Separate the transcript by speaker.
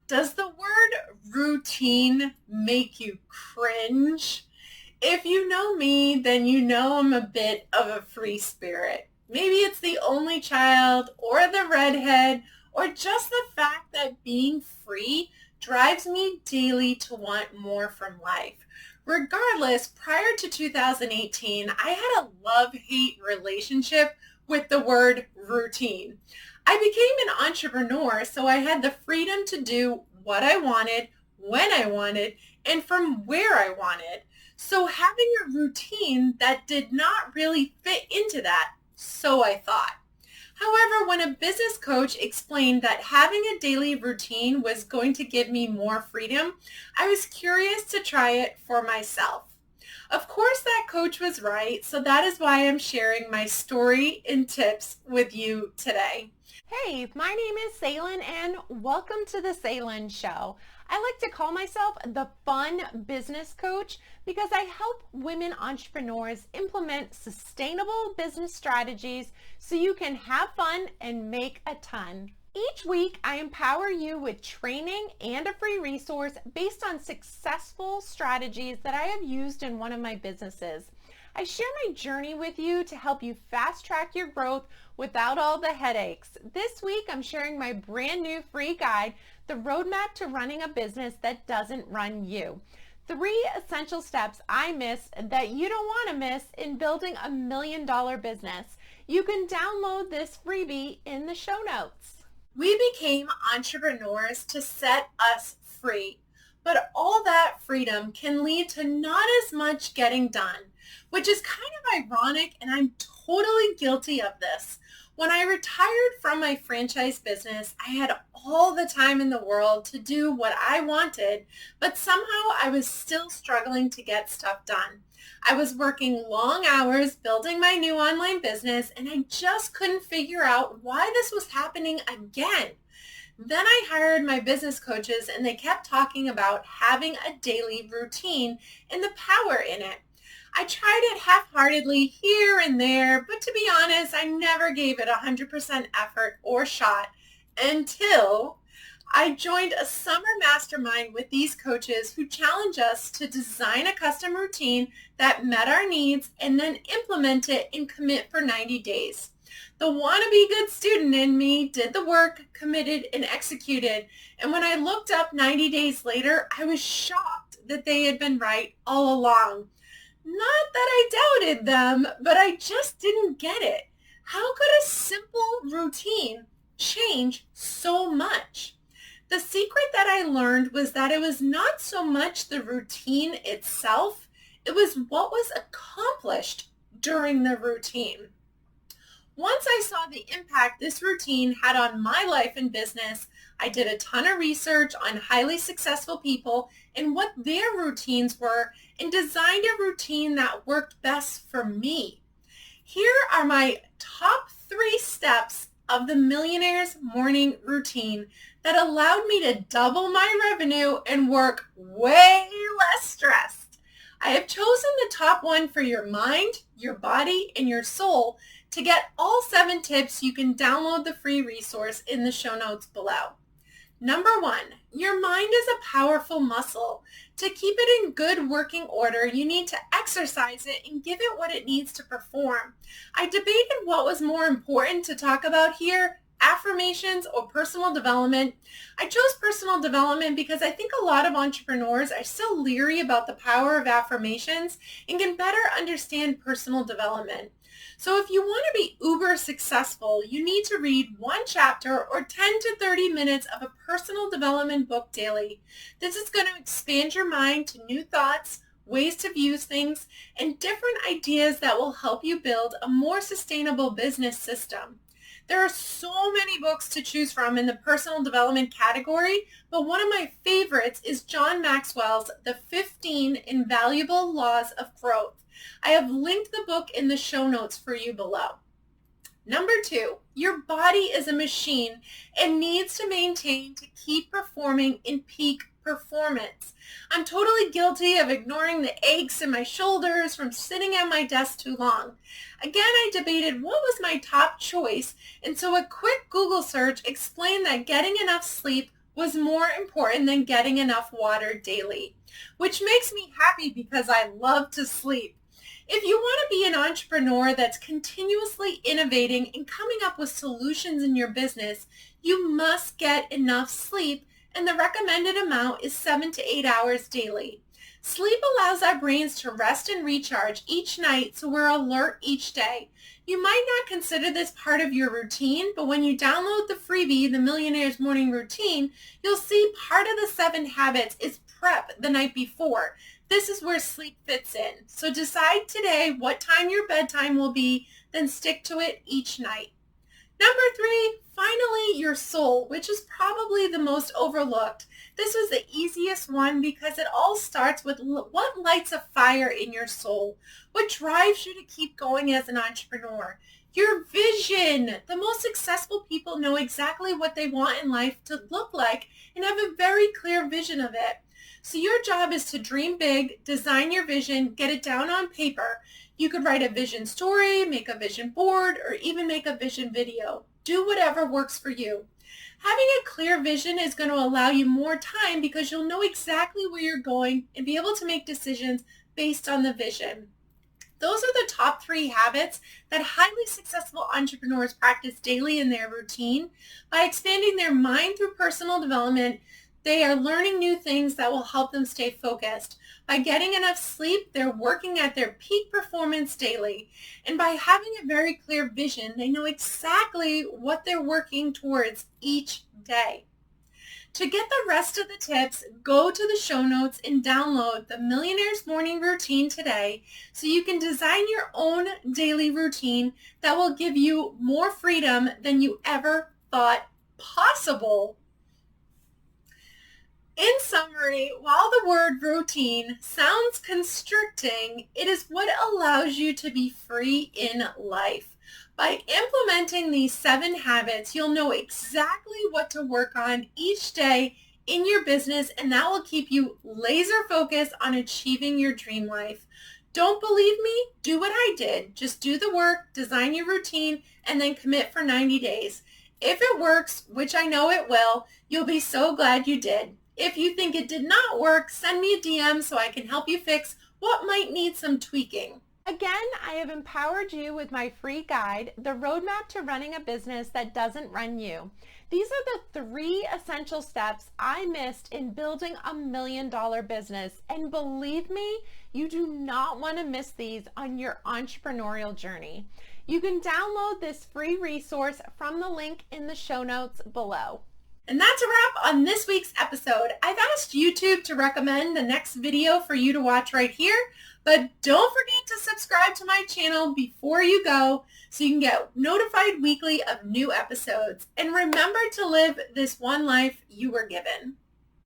Speaker 1: Does the word routine make you cringe? If you know me, then you know I'm a bit of a free spirit. Maybe it's the only child or the redhead or just the fact that being free drives me daily to want more from life. Regardless, prior to 2018, I had a love-hate relationship with the word routine. I became an entrepreneur, so I had the freedom to do what I wanted, when I wanted, and from where I wanted. So having a routine that did not really fit into that, so I thought. However, when a business coach explained that having a daily routine was going to give me more freedom, I was curious to try it for myself. Of course, that coach was right, so that is why I'm sharing my story and tips with you today.
Speaker 2: Hey, my name is Sailynn and welcome to the Sailynn Show. I like to call myself the fun business coach because I help women entrepreneurs implement sustainable business strategies so you can have fun and make a ton. Each week, I empower you with training and a free resource based on successful strategies that I have used in one of my businesses. I share my journey with you to help you fast track your growth without all the headaches. This week, I'm sharing my brand new free guide, The Roadmap to Running a Business That Doesn't Run You. 3 essential steps I missed that you don't want to miss in building $1 million business. You can download this freebie in the show notes.
Speaker 1: We became entrepreneurs to set us free, but all that freedom can lead to not as much getting done, which is kind of ironic, and I'm totally guilty of this. When I retired from my franchise business, I had all the time in the world to do what I wanted, but somehow I was still struggling to get stuff done. I was working long hours building my new online business, and I just couldn't figure out why this was happening again. Then I hired my business coaches, and they kept talking about having a daily routine and the power in it. I tried it half-heartedly here and there, but to be honest, I never gave it 100% effort or shot until I joined a summer mastermind with these coaches who challenge us to design a custom routine that met our needs and then implement it and commit for 90 days. The wannabe good student in me did the work, committed, and executed. And when I looked up 90 days later, I was shocked that they had been right all along. Not that I doubted them, but I just didn't get it. How could a simple routine change so much? The secret that I learned was that it was not so much the routine itself, it was what was accomplished during the routine. Once I saw the impact this routine had on my life and business, I did a ton of research on highly successful people and what their routines were and designed a routine that worked best for me. Here are my top 3 steps of the Millionaire's Morning Routine that allowed me to double my revenue and work way less stressed. I have chosen the top one for your mind, your body, and your soul. To get all 7 tips, you can download the free resource in the show notes below. Number 1, your mind is a powerful muscle. To keep it in good working order, you need to exercise it and give it what it needs to perform. I debated what was more important to talk about here, affirmations or personal development. I chose personal development because I think a lot of entrepreneurs are still leery about the power of affirmations and can better understand personal development. So if you want to be uber successful, you need to read 1 chapter or 10 to 30 minutes of a personal development book daily. This is going to expand your mind to new thoughts, ways to view things, and different ideas that will help you build a more sustainable business system. There are so many books to choose from in the personal development category, but one of my favorites is John Maxwell's The 15 Invaluable Laws of Growth. I have linked the book in the show notes for you below. Number 2, your body is a machine and needs to maintain to keep performing in peak performance. I'm totally guilty of ignoring the aches in my shoulders from sitting at my desk too long. Again, I debated what was my top choice, and so a quick Google search explained that getting enough sleep was more important than getting enough water daily, which makes me happy because I love to sleep. If you want to be an entrepreneur that's continuously innovating and coming up with solutions in your business, you must get enough sleep, and the recommended amount is 7 to 8 hours daily. Sleep allows our brains to rest and recharge each night so we're alert each day. You might not consider this part of your routine, but when you download the freebie, The Millionaire's Morning Routine, you'll see part of the 7 habits is prep the night before. This is where sleep fits in. So decide today what time your bedtime will be, then stick to it each night. Number 3, finally, your soul, which is probably the most overlooked. This was the easiest one because it all starts with what lights a fire in your soul, what drives you to keep going as an entrepreneur. Your vision. The most successful people know exactly what they want in life to look like and have a very clear vision of it. So your job is to dream big, design your vision, get it down on paper. You could write a vision story, make a vision board, or even make a vision video. Do whatever works for you. Having a clear vision is going to allow you more time because you'll know exactly where you're going and be able to make decisions based on the vision. Those are the top 3 habits that highly successful entrepreneurs practice daily in their routine. By expanding their mind through personal development, they are learning new things that will help them stay focused. By getting enough sleep, they're working at their peak performance daily. And by having a very clear vision, they know exactly what they're working towards each day. To get the rest of the tips, go to the show notes and download the Millionaire's Morning Routine today so you can design your own daily routine that will give you more freedom than you ever thought possible. In summary, while the word routine sounds constricting, it is what allows you to be free in life. By implementing these 7 habits, you'll know exactly what to work on each day in your business, and that will keep you laser focused on achieving your dream life. Don't believe me? Do what I did. Just do the work, design your routine, and then commit for 90 days. If it works, which I know it will, you'll be so glad you did. If you think it did not work, send me a DM so I can help you fix what might need some tweaking.
Speaker 2: Again, I have empowered you with my free guide, The Roadmap to Running a Business That Doesn't Run You. These are the 3 essential steps I missed in building a $1 million business. And believe me, you do not want to miss these on your entrepreneurial journey. You can download this free resource from the link in the show notes below.
Speaker 1: And that's a wrap on this week's episode. I've asked YouTube to recommend the next video for you to watch right here, but don't forget to subscribe to my channel before you go so you can get notified weekly of new episodes. And remember to live this one life you were given.